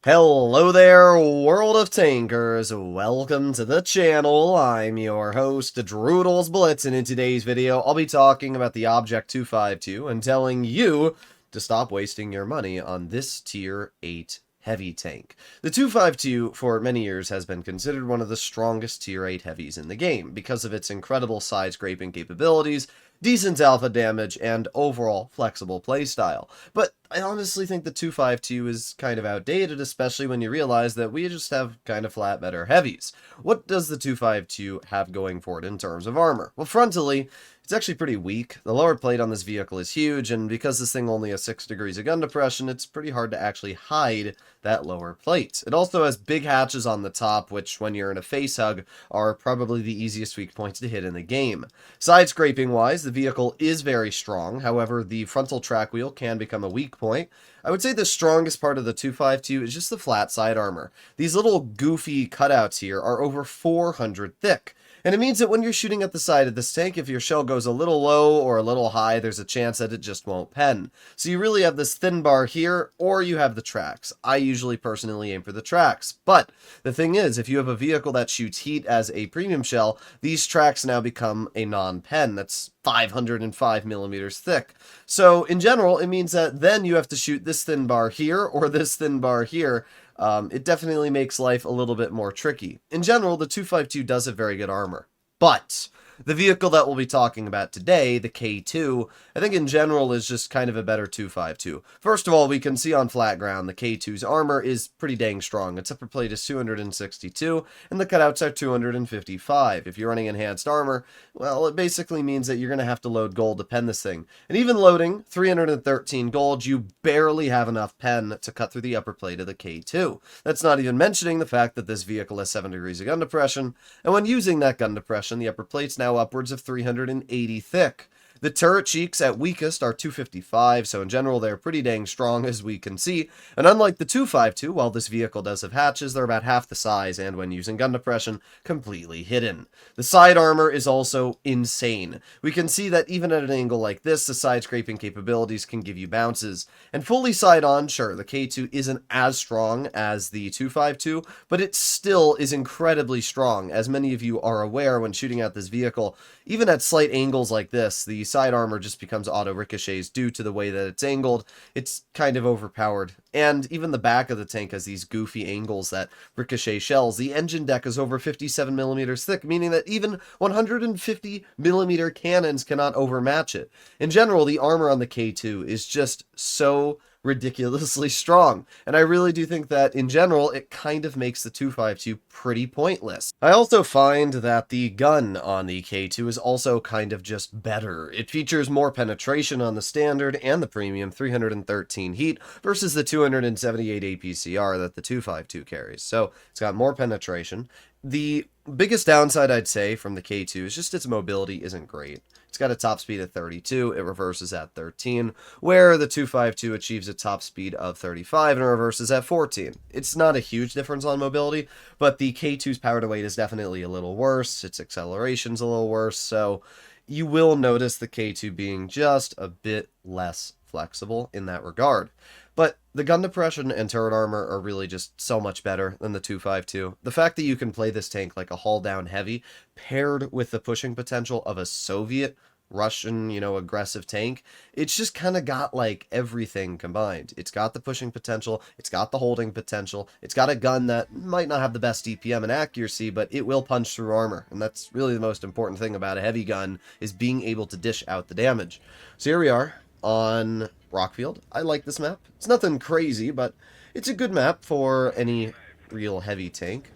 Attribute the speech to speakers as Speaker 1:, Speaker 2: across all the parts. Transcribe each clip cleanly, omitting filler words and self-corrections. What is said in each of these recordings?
Speaker 1: Hello there, world of tankers. Welcome to the channel. I'm your host, Droodles Blitz, and in today's video, I'll be talking about the Object 252 and telling you to stop wasting your money on this Tier 8 heavy tank. The 252 for many years has been considered one of the strongest Tier 8 heavies in the game because of its incredible side scraping capabilities, decent alpha damage, and overall flexible playstyle. But I honestly think the 252 is kind of outdated, especially when you realize that we just have kind of flat better heavies. What does the 252 have going for it in terms of armor? Well, frontally, it's actually pretty weak. The lower plate on this vehicle is huge, and because this thing only has 6 degrees of gun depression, it's pretty hard to actually hide that lower plate. It also has big hatches on the top, which, when you're in a face hug, are probably the easiest weak points to hit in the game. Side scraping wise, the vehicle is very strong, however, the frontal track wheel can become a weak point. I would say the strongest part of the 252 is just the flat side armor. These little goofy cutouts here are over 400 thick. And it means that when you're shooting at the side of this tank, if your shell goes a little low or a little high, there's a chance that it just won't pen. So you really have this thin bar here, or you have the tracks. I usually personally aim for the tracks. But the thing is, if you have a vehicle that shoots heat as a premium shell, these tracks now become a non-pen. That's 505 millimeters thick. So in general, it means that then you have to shoot this thin bar here or this thin bar here. It definitely makes life a little bit more tricky. In general, the 252 does have very good armor, but the vehicle that we'll be talking about today, the K2, I think in general is just kind of a better 252. First of all, we can see on flat ground the K2's armor is pretty dang strong. Its upper plate is 262, and the cutouts are 255. If you're running enhanced armor, well, it basically means that you're going to have to load gold to pen this thing. And even loading 313 gold, you barely have enough pen to cut through the upper plate of the K2. That's not even mentioning the fact that this vehicle has 7 degrees of gun depression, and when using that gun depression, the upper plate's now upwards of 380 thick. The turret cheeks at weakest are 255, so in general they're pretty dang strong as we can see, and unlike the 252, while this vehicle does have hatches, they're about half the size and when using gun depression, completely hidden. The side armor is also insane. We can see that even at an angle like this, the side scraping capabilities can give you bounces, and fully side on, sure, the K2 isn't as strong as the 252, but it still is incredibly strong. As many of you are aware when shooting at this vehicle, even at slight angles like this, the side armor just becomes auto ricochets due to the way that it's angled. It's kind of overpowered. And even the back of the tank has these goofy angles that ricochet shells. The engine deck is over 57 millimeters thick, meaning that even 150 millimeter cannons cannot overmatch it. In general, the armor on the K2 is just so ridiculously strong, and I really do think that in general it kind of makes the 252 pretty pointless. I also find that the gun on the K2 is also kind of just better. It features more penetration on the standard and the premium 313 heat versus the 278 APCR that the 252 carries, so it's got more penetration. The biggest downside I'd say from the K2 is just its mobility isn't great. It's got a top speed of 32, it reverses at 13, where the 252 achieves a top speed of 35 and reverses at 14. It's not a huge difference on mobility, but the K2's power to weight is definitely a little worse, its acceleration's a little worse, so you will notice the K2 being just a bit less flexible in that regard. But the gun depression and turret armor are really just so much better than the 252. The fact that you can play this tank like a hull-down heavy, paired with the pushing potential of a Soviet Russian, aggressive tank, it's just kind of got like everything combined. It's got the pushing potential, it's got the holding potential, it's got a gun that might not have the best DPM and accuracy, but it will punch through armor, and that's really the most important thing about a heavy gun, is being able to dish out the damage. So here we are on Rockfield. I like this map. It's nothing crazy, but it's a good map for any real heavy tank.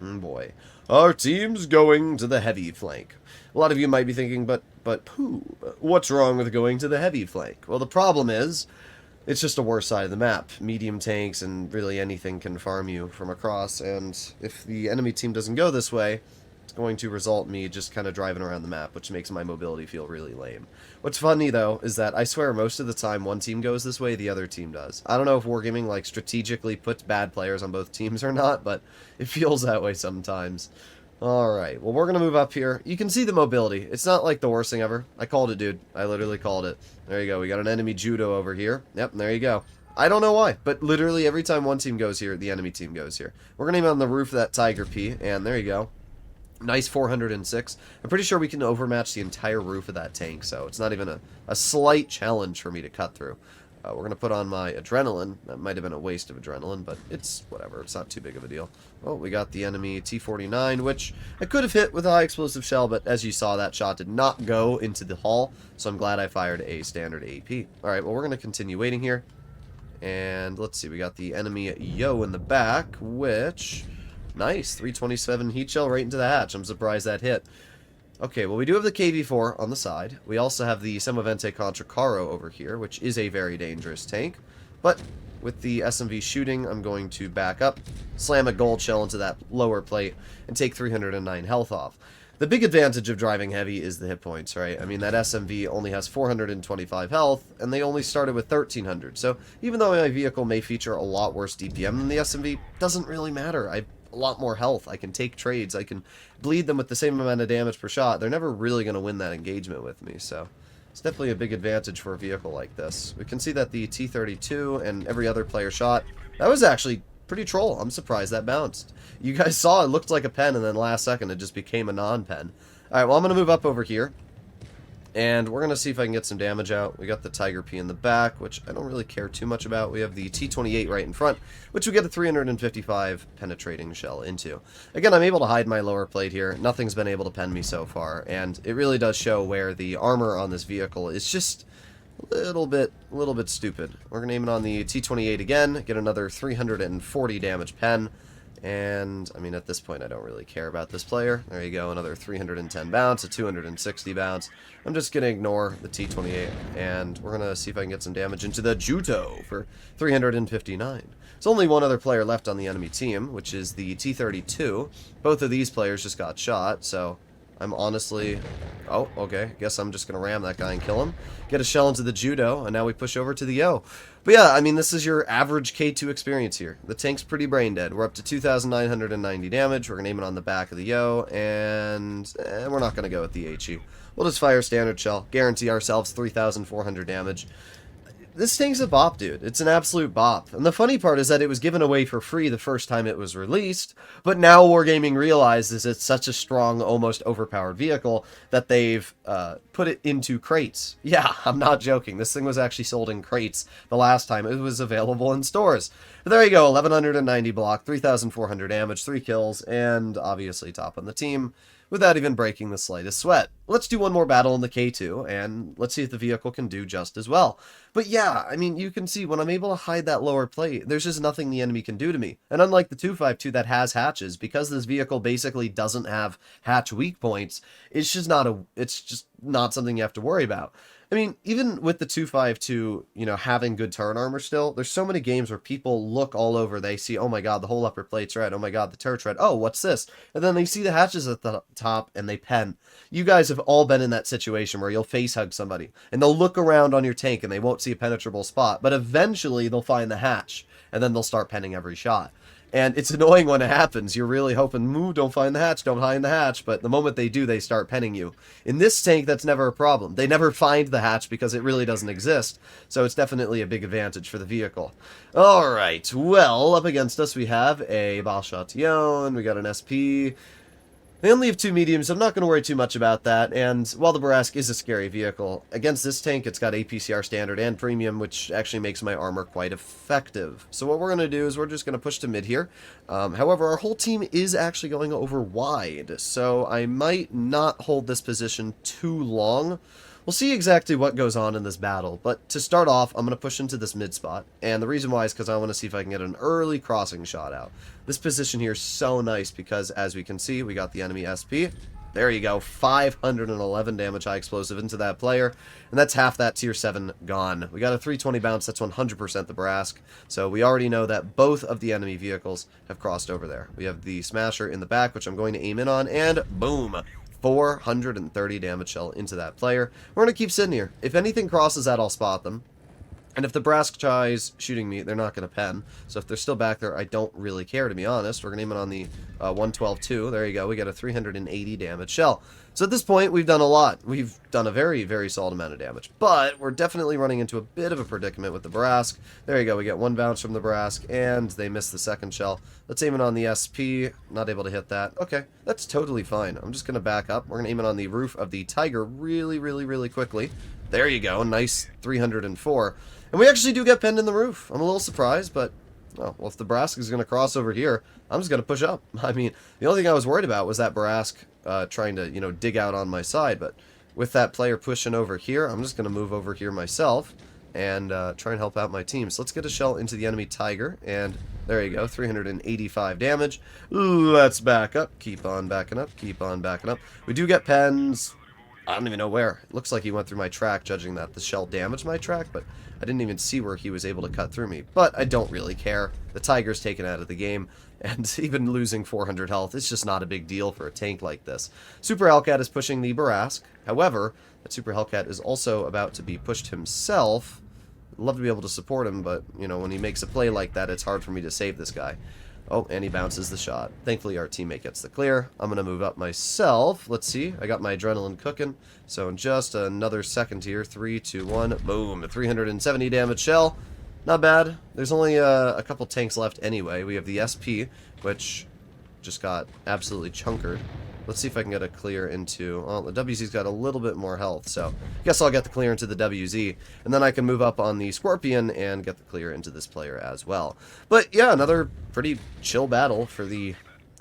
Speaker 1: Boy. Our team's going to the heavy flank. A lot of you might be thinking, but pooh, what's wrong with going to the heavy flank? Well, the problem is, it's just a worse side of the map. Medium tanks and really anything can farm you from across, and if the enemy team doesn't go this way, it's going to result in me just kind of driving around the map, which makes my mobility feel really lame. What's funny, though, is that I swear most of the time one team goes this way, the other team does. I don't know if Wargaming, like, strategically puts bad players on both teams or not, but it feels that way sometimes. Alright, well, we're going to move up here. You can see the mobility. It's not, like, the worst thing ever. I called it, dude. I literally called it. There you go. We got an enemy judo over here. Yep, there you go. I don't know why, but literally every time one team goes here, the enemy team goes here. We're going to aim on the roof of that Tiger P, and there you go. Nice 406. I'm pretty sure we can overmatch the entire roof of that tank, so it's not even a slight challenge for me to cut through. We're going to put on my adrenaline. That might have been a waste of adrenaline, but it's whatever. It's not too big of a deal. Oh, we got the enemy T-49, which I could have hit with a high explosive shell, but as you saw, that shot did not go into the hull, so I'm glad I fired a standard AP. Alright, well, we're going to continue waiting here. And let's see, we got the enemy Yo in the back, which... Nice, 327 heat shell right into the hatch. I'm surprised that hit. Okay, well, we do have the KV-4 on the side. We also have the Semovente Contra Caro over here, which is a very dangerous tank. But with the SMV shooting, I'm going to back up, slam a gold shell into that lower plate, and take 309 health off. The big advantage of driving heavy is the hit points, right? I mean, that SMV only has 425 health, and they only started with 1,300. So even though my vehicle may feature a lot worse DPM than the SMV, doesn't really matter. I a lot more health. I can take trades. I can bleed them with the same amount of damage per shot. They're never really going to win that engagement with me, so it's definitely a big advantage for a vehicle like this. We can see that the T-32 and every other player shot, that was actually pretty troll. I'm surprised that bounced. You guys saw it looked like a pen, and then last second it just became a non-pen. Alright, well, I'm going to move up over here. And we're going to see if I can get some damage out. We got the Tiger P in the back, which I don't really care too much about. We have the T-28 right in front, which we get a 355 penetrating shell into. Again, I'm able to hide my lower plate here. Nothing's been able to pen me so far, and it really does show where the armor on this vehicle is just a little bit stupid. We're going to aim it on the T-28 again, get another 340 damage pen. And, I mean, at this point, I don't really care about this player. There you go, another 310 bounce, a 260 bounce. I'm just going to ignore the T-28, and we're going to see if I can get some damage into the Juto for 359. There's only one other player left on the enemy team, which is the T-32. Both of these players just got shot, so I'm honestly... Oh, okay, guess I'm just going to ram that guy and kill him. Get a shell into the Judo, and now we push over to the Yo. But yeah, I mean, this is your average K2 experience here. The tank's pretty brain dead. We're up to 2,990 damage. We're going to aim it on the back of the Yo, and we're not going to go with the HE. We'll just fire standard shell, guarantee ourselves 3,400 damage. This thing's a bop, dude. It's an absolute bop. And the funny part is that it was given away for free the first time it was released, but now Wargaming realizes it's such a strong, almost overpowered vehicle that they've put it into crates. Yeah, I'm not joking. This thing was actually sold in crates the last time it was available in stores. But there you go, 1,190 block, 3,400 damage, 3 kills, and obviously top on the team, without even breaking the slightest sweat. Let's do one more battle in the K2, and let's see if the vehicle can do just as well. But yeah, I mean, you can see when I'm able to hide that lower plate, there's just nothing the enemy can do to me. And unlike the 252 that has hatches, because this vehicle basically doesn't have hatch weak points, it's just not something you have to worry about. I mean, even with the 252, you know, having good turret armor still, there's so many games where people look all over, they see, oh my god, the whole upper plate's red, oh my god, the turret's red, oh, what's this? And then they see the hatches at the top, and they pen. You guys have all been in that situation where you'll face hug somebody, and they'll look around on your tank, and they won't see a penetrable spot, but eventually they'll find the hatch, and then they'll start penning every shot. And it's annoying when it happens. You're really hoping, moo, don't find the hatch, don't hide the hatch. But the moment they do, they start penning you. In this tank, that's never a problem. They never find the hatch because it really doesn't exist. So it's definitely a big advantage for the vehicle. Alright, well, up against us we have a Balchation, we got an SP. They only have 2 mediums, so I'm not going to worry too much about that, and while the Bourrasque is a scary vehicle, against this tank it's got APCR standard and premium, which actually makes my armor quite effective. So what we're going to do is we're just going to push to mid here. However, our whole team is actually going over wide, so I might not hold this position too long. We'll see exactly what goes on in this battle, but to start off, I'm going to push into this mid spot, and the reason why is because I want to see if I can get an early crossing shot out. This position here is so nice because, as we can see, we got the enemy SP. There you go, 511 damage high explosive into that player, and that's half that tier 7 gone. We got a 320 bounce, that's 100% the Bourrasque, so we already know that both of the enemy vehicles have crossed over there. We have the Smasher in the back, which I'm going to aim in on, and boom! 430 damage shell into that player. We're going to keep sitting here. If anything crosses that, I'll spot them. And if the Brask is shooting me, they're not going to pen. So if they're still back there, I don't really care, to be honest. We're going to aim it on the 112-2. There you go. We got a 380 damage shell. So at this point, we've done a lot. We've done a very, very solid amount of damage. But we're definitely running into a bit of a predicament with the Brask. There you go. We get one bounce from the Brask, and they miss the second shell. Let's aim it on the SP. Not able to hit that. Okay, that's totally fine. I'm just going to back up. We're going to aim it on the roof of the Tiger really, really, really quickly. There you go. Nice 304. And we actually do get penned in the roof. I'm a little surprised, but, well, if the Brask is going to cross over here, I'm just going to push up. I mean, the only thing I was worried about was that Brask trying to, you know, dig out on my side, but with that player pushing over here, I'm just going to move over here myself and try and help out my team. So let's get a shell into the enemy Tiger, and there you go, 385 damage. Let's back up. Keep on backing up. Keep on backing up. We do get pens. I don't even know where. It looks like he went through my track, judging that the shell damaged my track, but I didn't even see where he was able to cut through me. But I don't really care. The Tiger's taken out of the game, and even losing 400 health, it's just not a big deal for a tank like this. Super Hellcat is pushing the Brask. However, that Super Hellcat is also about to be pushed himself. I'd love to be able to support him, but, you know, when he makes a play like that, it's hard for me to save this guy. Oh, and he bounces the shot. Thankfully, our teammate gets the clear. I'm going to move up myself. Let's see. I got my adrenaline cooking. So in just another second here. 3, 2, 1. Boom. A 370 damage shell. Not bad. There's only a couple tanks left anyway. We have the SP, which just got absolutely chunkered. Let's see if I can get a clear into... Well, the WZ's got a little bit more health, so I guess I'll get the clear into the WZ, and then I can move up on the Scorpion and get the clear into this player as well. But yeah, another pretty chill battle for the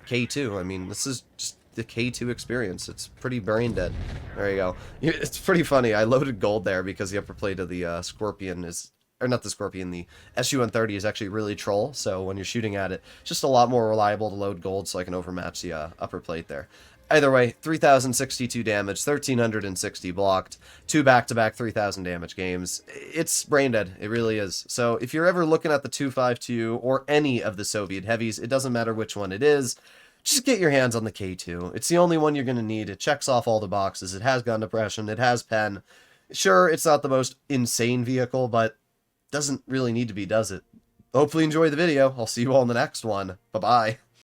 Speaker 1: K2. I mean, this is just the K2 experience. It's pretty brain dead. There you go. It's pretty funny. I loaded gold there because the upper plate of the Scorpion is... Or not the Scorpion, the SU-130 is actually really troll, so when you're shooting at it, it's just a lot more reliable to load gold so I can overmatch the upper plate there. Either way, 3,062 damage, 1,360 blocked, 2 back-to-back 3,000 damage games. It's brain dead. It really is. So if you're ever looking at the 252 or any of the Soviet heavies, it doesn't matter which one it is, just get your hands on the K2. It's the only one you're going to need. It checks off all the boxes. It has gun depression. It has pen. Sure, it's not the most insane vehicle, but doesn't really need to be, does it? Hopefully you enjoy the video. I'll see you all in the next one. Bye-bye.